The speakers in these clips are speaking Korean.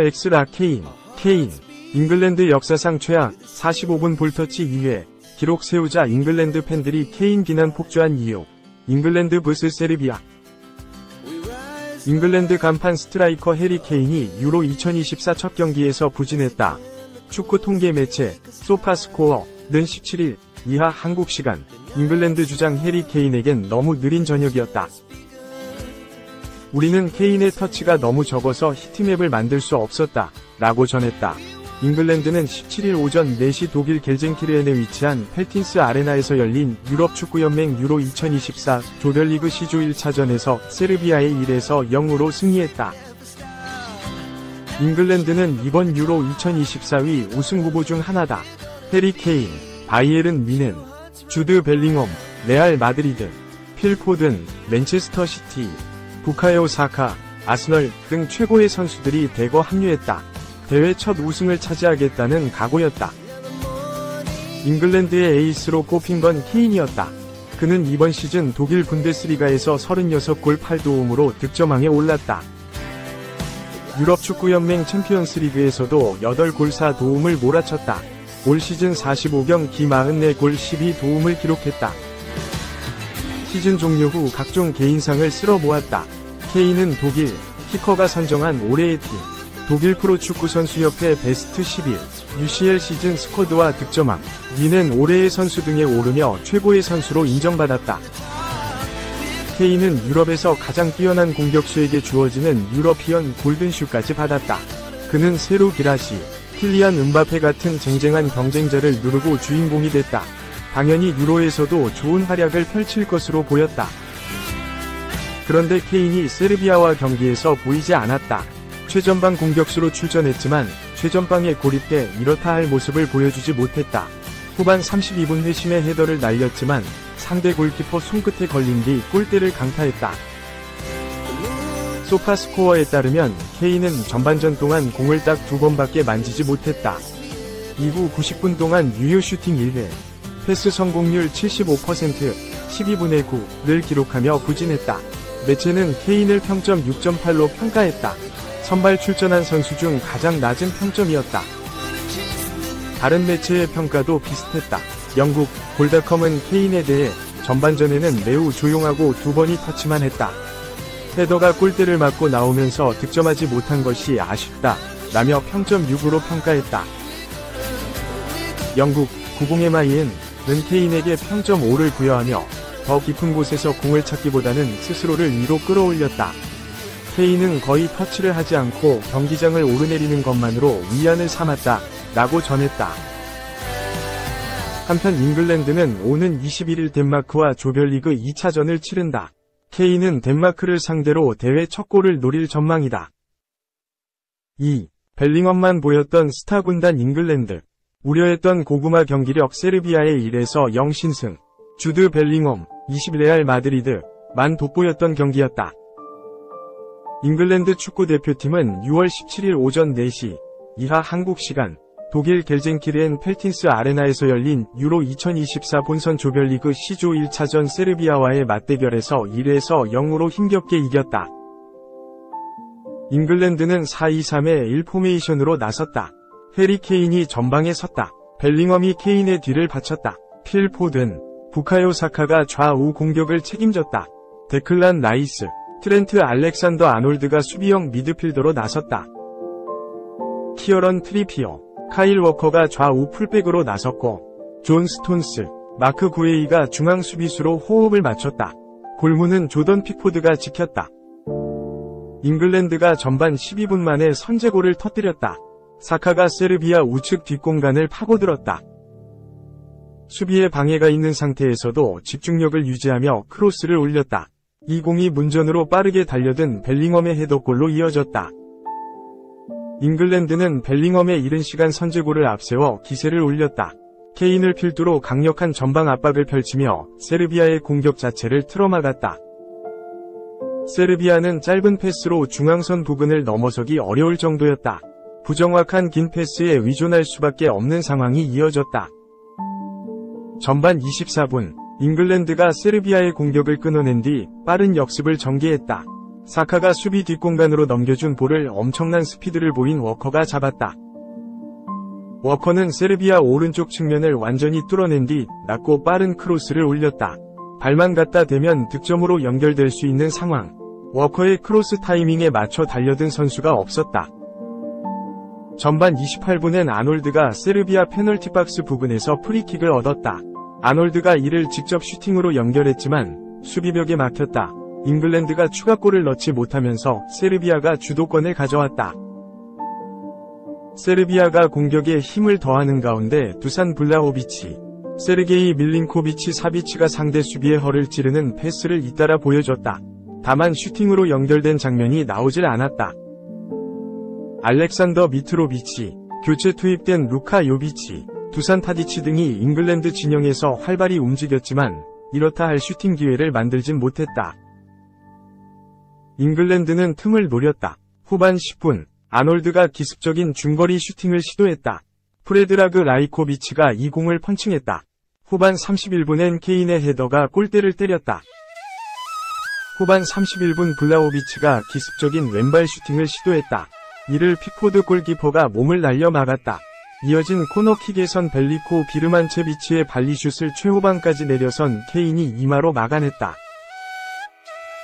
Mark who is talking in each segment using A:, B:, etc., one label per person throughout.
A: 엑스라 케인. 잉글랜드 역사상 최악 45분 볼터치 2회 기록 세우자 잉글랜드 팬들이 케인 비난 폭주한 이유. 잉글랜드 vs 세르비아. 잉글랜드 간판 스트라이커 해리 케인이 유로 2024 첫 경기에서 부진했다. 축구 통계 매체 소파스코어는 17일 이하 한국 시간 잉글랜드 주장 해리 케인에겐 너무 느린 저녁이었다. 우리는 케인의 터치가 너무 적어서 히트맵을 만들 수 없었다 라고 전했다. 잉글랜드는 17일 오전 4시 독일 겔젠키르헨에 위치한 펠틴스 아레나에서 열린 유럽축구연맹 유로 2024 조별리그 C조 1차전에서 세르비아에 1에서 0으로 승리했다. 잉글랜드는 이번 유로 2024위 우승 후보 중 하나다. 해리 케인, 바이에른 뮌헨, 주드 벨링엄, 레알 마드리드, 필 포든, 맨체스터 시티, 부카요 사카, 아스널 등 최고의 선수들이 대거 합류했다. 대회 첫 우승을 차지하겠다는 각오였다. 잉글랜드의 에이스로 꼽힌 건 케인이었다. 그는 이번 시즌 독일 분데스리가에서 36골 8도움으로 득점왕에 올랐다. 유럽축구연맹 챔피언스리그에서도 8골 4도움을 몰아쳤다. 올 시즌 45경기 44골 12도움을 기록했다. 시즌 종료 후 각종 개인상을 쓸어 모았다. 케인은 독일 키커가 선정한 올해의 팀, 독일 프로축구선수협회 베스트 11, UCL 시즌 스쿼드와 득점왕, 뮌헨 올해의 선수 등에 오르며 최고의 선수로 인정받았다. 케인은 유럽에서 가장 뛰어난 공격수에게 주어지는 유러피언 골든슈까지 받았다. 그는 세루 기라시, 킬리안 음바페 같은 쟁쟁한 경쟁자를 누르고 주인공이 됐다. 당연히 유로에서도 좋은 활약을 펼칠 것으로 보였다. 그런데 케인이 세르비아와 경기에서 보이지 않았다. 최전방 공격수로 출전했지만 최전방에 고립돼 이렇다 할 모습을 보여주지 못했다. 후반 32분 회심의 헤더를 날렸지만 상대 골키퍼 손끝에 걸린 뒤 골대를 강타했다. 소파스코어에 따르면 케인은 전반전 동안 공을 딱 2번밖에 만지지 못했다. 이후 90분 동안 유효 슈팅 1회, 패스 성공률 75%, 12분의 9를 기록하며 부진했다. 매체는 케인을 평점 6.8로 평가했다. 선발 출전한 선수 중 가장 낮은 평점이었다. 다른 매체의 평가도 비슷했다. 영국 골닷컴은 케인에 대해 전반전에는 매우 조용하고 2번이 터치만 했다. 헤더가 골대를 맞고 나오면서 득점하지 못한 것이 아쉽다 라며 평점 6으로 평가했다. 영국 90MIN은 케인에게 평점 5를 부여하며 더 깊은 곳에서 공을 찾기보다는 스스로를 위로 끌어올렸다. 케인은 거의 터치를 하지 않고 경기장을 오르내리는 것만으로 위안을 삼았다 라고 전했다. 한편 잉글랜드는 오는 21일 덴마크와 조별리그 2차전을 치른다. 케인은 덴마크를 상대로 대회 첫 골을 노릴 전망이다. 2. 벨링엄만 보였던 스타 군단 잉글랜드. 우려했던 고구마 경기력 세르비아의 1에서 0 신승. 주드 벨링엄, 20 레알 마드리드, 만 돋보였던 경기였다. 잉글랜드 축구대표팀은 6월 17일 오전 4시 이하 한국 시간 독일 겔젠키르헨 펠틴스 아레나에서 열린 유로 2024 본선 조별리그 C조 1차전 세르비아와의 맞대결에서 1에서 0으로 힘겹게 이겼다. 잉글랜드는 4-2-3의 1 포메이션으로 나섰다. 해리 케인이 전방에 섰다. 벨링엄이 케인의 뒤를 바쳤다. 필 포든, 부카요 사카가 좌우 공격을 책임졌다. 데클란 라이스, 트렌트 알렉산더 아놀드가 수비형 미드필더로 나섰다. 키어런 트리피어, 카일 워커가 좌우 풀백으로 나섰고 존 스톤스, 마크 구에이가 중앙 수비수로 호흡을 맞췄다. 골문은 조던 픽포드가 지켰다. 잉글랜드가 전반 12분 만에 선제골을 터뜨렸다. 사카가 세르비아 우측 뒷공간을 파고들었다. 수비에 방해가 있는 상태에서도 집중력을 유지하며 크로스를 올렸다. 이 공이 문전으로 빠르게 달려든 벨링엄의 헤더골로 이어졌다. 잉글랜드는 벨링엄의 이른 시간 선제골을 앞세워 기세를 올렸다. 케인을 필두로 강력한 전방 압박을 펼치며 세르비아의 공격 자체를 틀어막았다. 세르비아는 짧은 패스로 중앙선 부근을 넘어서기 어려울 정도였다. 부정확한 긴 패스에 의존할 수밖에 없는 상황이 이어졌다. 전반 24분, 잉글랜드가 세르비아의 공격을 끊어낸 뒤 빠른 역습을 전개했다. 사카가 수비 뒷공간으로 넘겨준 볼을 엄청난 스피드를 보인 워커가 잡았다. 워커는 세르비아 오른쪽 측면을 완전히 뚫어낸 뒤 낮고 빠른 크로스를 올렸다. 발만 갖다 대면 득점으로 연결될 수 있는 상황. 워커의 크로스 타이밍에 맞춰 달려든 선수가 없었다. 전반 28분엔 아놀드가 세르비아 페널티 박스 부근에서 프리킥을 얻었다. 아놀드가 이를 직접 슈팅으로 연결했지만 수비벽에 막혔다. 잉글랜드가 추가골을 넣지 못하면서 세르비아가 주도권을 가져왔다. 세르비아가 공격에 힘을 더하는 가운데 두산 블라호비치, 세르게이 밀린코비치 사비치가 상대 수비의 허를 찌르는 패스를 잇따라 보여줬다. 다만 슈팅으로 연결된 장면이 나오질 않았다. 알렉산더 미트로비치, 교체 투입된 루카 요비치, 두산 타디치 등이 잉글랜드 진영에서 활발히 움직였지만 이렇다 할 슈팅 기회를 만들진 못했다. 잉글랜드는 틈을 노렸다. 후반 10분, 아놀드가 기습적인 중거리 슈팅을 시도했다. 프레드라그 라이코비치가 이 공을 펀칭했다. 후반 31분엔 케인의 헤더가 골대를 때렸다. 후반 31분 블라호비치가 기습적인 왼발 슈팅을 시도했다. 이를 픽포드 골키퍼가 몸을 날려 막았다. 이어진 코너킥에선 벨리코 비르만체비치의 발리슛을 최후방까지 내려선 케인이 이마로 막아냈다.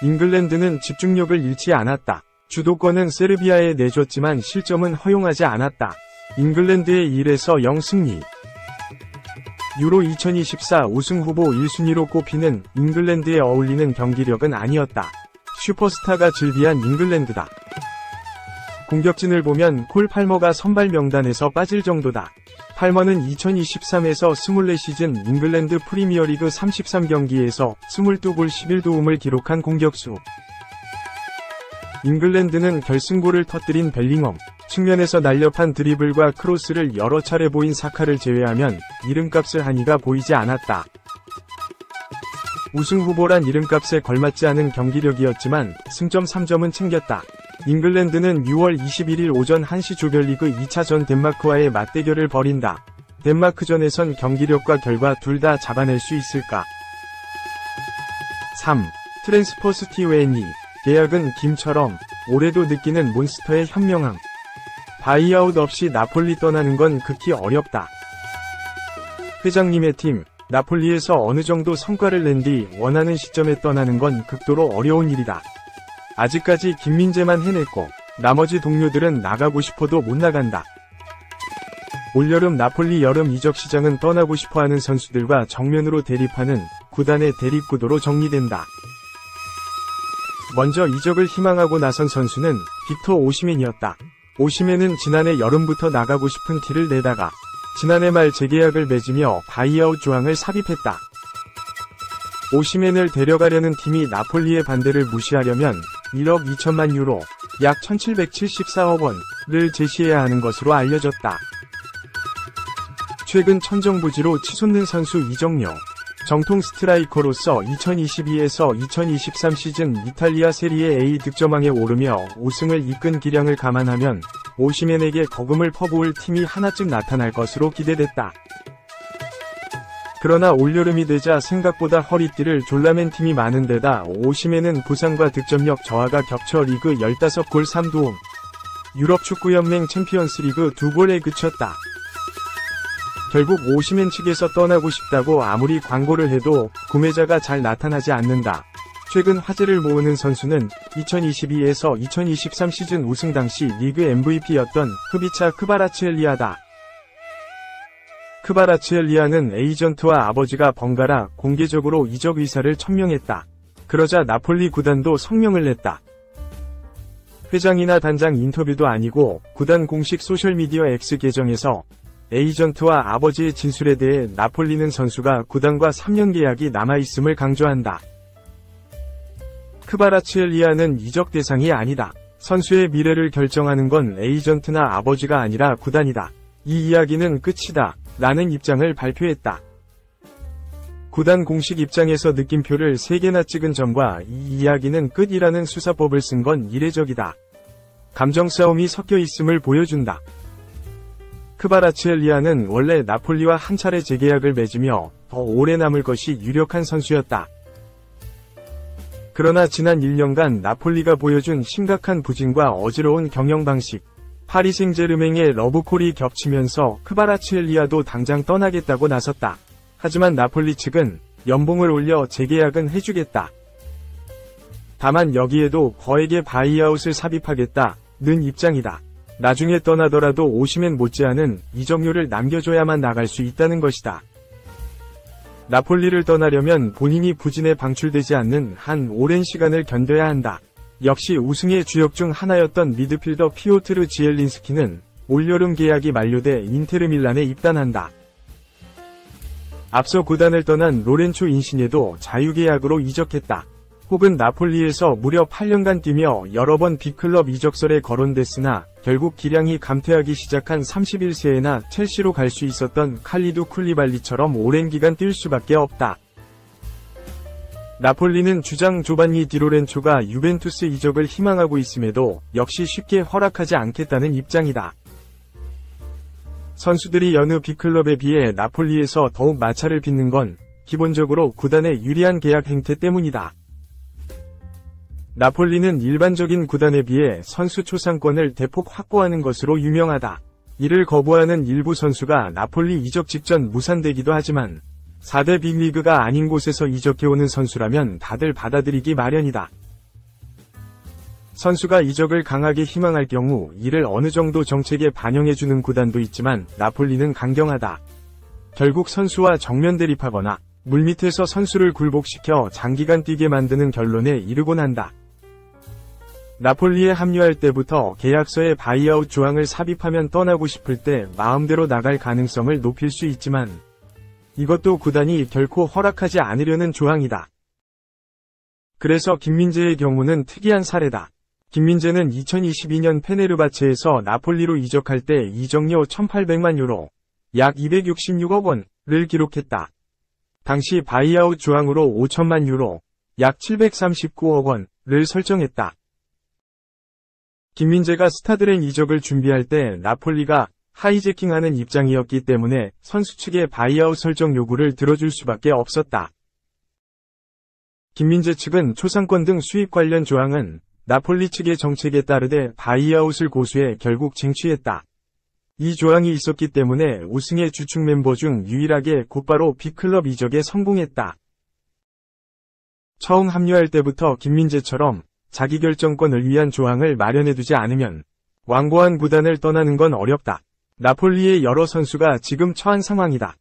A: 잉글랜드는 집중력을 잃지 않았다. 주도권은 세르비아에 내줬지만 실점은 허용하지 않았다. 잉글랜드의 1-0 승리. 유로 2024 우승 후보 1순위로 꼽히는 잉글랜드에 어울리는 경기력은 아니었다. 슈퍼스타가 즐비한 잉글랜드다. 공격진을 보면 콜 팔머가 선발 명단에서 빠질 정도다. 팔머는 2023에서 24시즌 잉글랜드 프리미어리그 33경기에서 22골 11도움을 기록한 공격수. 잉글랜드는 결승골을 터뜨린 벨링엄, 측면에서 날렵한 드리블과 크로스를 여러 차례 보인 사카를 제외하면 이름값을 한 이가 보이지 않았다. 우승 후보란 이름값에 걸맞지 않은 경기력이었지만 승점 3점은 챙겼다. 잉글랜드는 6월 21일 오전 1시 조별리그 2차전 덴마크와의 맞대결을 벌인다. 덴마크전에선 경기력과 결과 둘 다 잡아낼 수 있을까? 3. 트랜스퍼 스티웨니. 계약은 김처럼 올해도 느끼는 몬스터의 현명함. 바이아웃 없이 나폴리 떠나는 건 극히 어렵다. 회장님의 팀, 나폴리에서 어느 정도 성과를 낸 뒤 원하는 시점에 떠나는 건 극도로 어려운 일이다. 아직까지 김민재만 해냈고 나머지 동료들은 나가고 싶어도 못 나간다. 올여름 나폴리 여름 이적 시장은 떠나고 싶어하는 선수들과 정면으로 대립하는 구단의 대립구도로 정리된다. 먼저 이적을 희망하고 나선 선수는 빅터 오시멘이었다. 오시멘은 지난해 여름부터 나가고 싶은 티를 내다가 지난해 말 재계약을 맺으며 바이아웃 조항을 삽입했다. 오시멘을 데려가려는 팀이 나폴리의 반대를 무시하려면 1억 2천만 유로, 약 1774억 원을 제시해야 하는 것으로 알려졌다. 최근 천정부지로 치솟는 선수 이적료. 정통 스트라이커로서 2022에서 2023 시즌 이탈리아 세리에 A 득점왕에 오르며 우승을 이끈 기량을 감안하면 오시멘에게 거금을 퍼부을 팀이 하나쯤 나타날 것으로 기대됐다. 그러나 올여름이 되자 생각보다 허리띠를 졸라맨 팀이 많은 데다 오시멘은 부상과 득점력 저하가 겹쳐 리그 15골 3도움, 유럽 축구연맹 챔피언스리그 2골에 그쳤다. 결국 오시멘 측에서 떠나고 싶다고 아무리 광고를 해도 구매자가 잘 나타나지 않는다. 최근 화제를 모으는 선수는 2022에서 2023 시즌 우승 당시 리그 MVP였던 흐비차 크바라츠엘리아다. 크바라츠엘리아는 에이전트와 아버지가 번갈아 공개적으로 이적 의사를 천명했다. 그러자 나폴리 구단도 성명을 냈다. 회장이나 단장 인터뷰도 아니고 구단 공식 소셜미디어 X 계정에서 에이전트와 아버지의 진술에 대해 나폴리는 선수가 구단과 3년 계약이 남아있음을 강조한다. 크바라츠엘리아는 이적 대상이 아니다. 선수의 미래를 결정하는 건 에이전트나 아버지가 아니라 구단이다. 이 이야기는 끝이다. 라는 입장을 발표했다. 구단 공식 입장에서 느낌표를 3개나 찍은 점과 이 이야기는 끝이라는 수사법을 쓴 건 이례적이다. 감정 싸움이 섞여 있음을 보여준다. 크바라츠엘리아는 원래 나폴리와 한 차례 재계약을 맺으며 더 오래 남을 것이 유력한 선수였다. 그러나 지난 1년간 나폴리가 보여준 심각한 부진과 어지러운 경영 방식, 파리 생제르맹의 러브콜이 겹치면서 크바라츠헬리아도 당장 떠나겠다고 나섰다. 하지만 나폴리 측은 연봉을 올려 재계약은 해주겠다. 다만 여기에도 거액의 바이아웃을 삽입하겠다는 입장이다. 나중에 떠나더라도 오시멘 못지않은 이적료를 남겨줘야만 나갈 수 있다는 것이다. 나폴리를 떠나려면 본인이 부진에 방출되지 않는 한 오랜 시간을 견뎌야 한다. 역시 우승의 주역 중 하나였던 미드필더 피오트르 지엘린스키는 올여름 계약이 만료돼 인테르 밀란에 입단한다. 앞서 구단을 떠난 로렌초 인시녜도 자유계약으로 이적했다. 혹은 나폴리에서 무려 8년간 뛰며 여러 번 빅클럽 이적설에 거론됐으나 결국 기량이 감퇴하기 시작한 31세에나 첼시로 갈 수 있었던 칼리두 쿨리발리처럼 오랜 기간 뛸 수밖에 없다. 나폴리는 주장 조반니 디로렌초가 유벤투스 이적을 희망하고 있음에도 역시 쉽게 허락하지 않겠다는 입장이다. 선수들이 여느 빅클럽에 비해 나폴리에서 더욱 마찰을 빚는 건 기본적으로 구단의 유리한 계약 행태 때문이다. 나폴리는 일반적인 구단에 비해 선수 초상권을 대폭 확보하는 것으로 유명하다. 이를 거부하는 일부 선수가 나폴리 이적 직전 무산되기도 하지만 4대 빅리그가 아닌 곳에서 이적해오는 선수라면 다들 받아들이기 마련이다. 선수가 이적을 강하게 희망할 경우 이를 어느 정도 정책에 반영해주는 구단도 있지만 나폴리는 강경하다. 결국 선수와 정면 대립하거나 물밑에서 선수를 굴복시켜 장기간 뛰게 만드는 결론에 이르곤 한다. 나폴리에 합류할 때부터 계약서에 바이아웃 조항을 삽입하면 떠나고 싶을 때 마음대로 나갈 가능성을 높일 수 있지만 이것도 구단이 결코 허락하지 않으려는 조항이다. 그래서 김민재의 경우는 특이한 사례다. 김민재는 2022년 페네르바체에서 나폴리로 이적할 때 이적료 1,800만 유로, 약 266억 원을 기록했다. 당시 바이아웃 조항으로 5천만 유로, 약 739억 원을 설정했다. 김민재가 스타드렌 이적을 준비할 때 나폴리가 하이제킹하는 입장이었기 때문에 선수 측의 바이아웃 설정 요구를 들어줄 수밖에 없었다. 김민재 측은 초상권 등 수입 관련 조항은 나폴리 측의 정책에 따르되 바이아웃을 고수해 결국 쟁취했다. 이 조항이 있었기 때문에 우승의 주축 멤버 중 유일하게 곧바로 빅클럽 이적에 성공했다. 처음 합류할 때부터 김민재처럼 자기결정권을 위한 조항을 마련해두지 않으면 완고한 구단을 떠나는 건 어렵다. 나폴리의 여러 선수가 지금 처한 상황이다.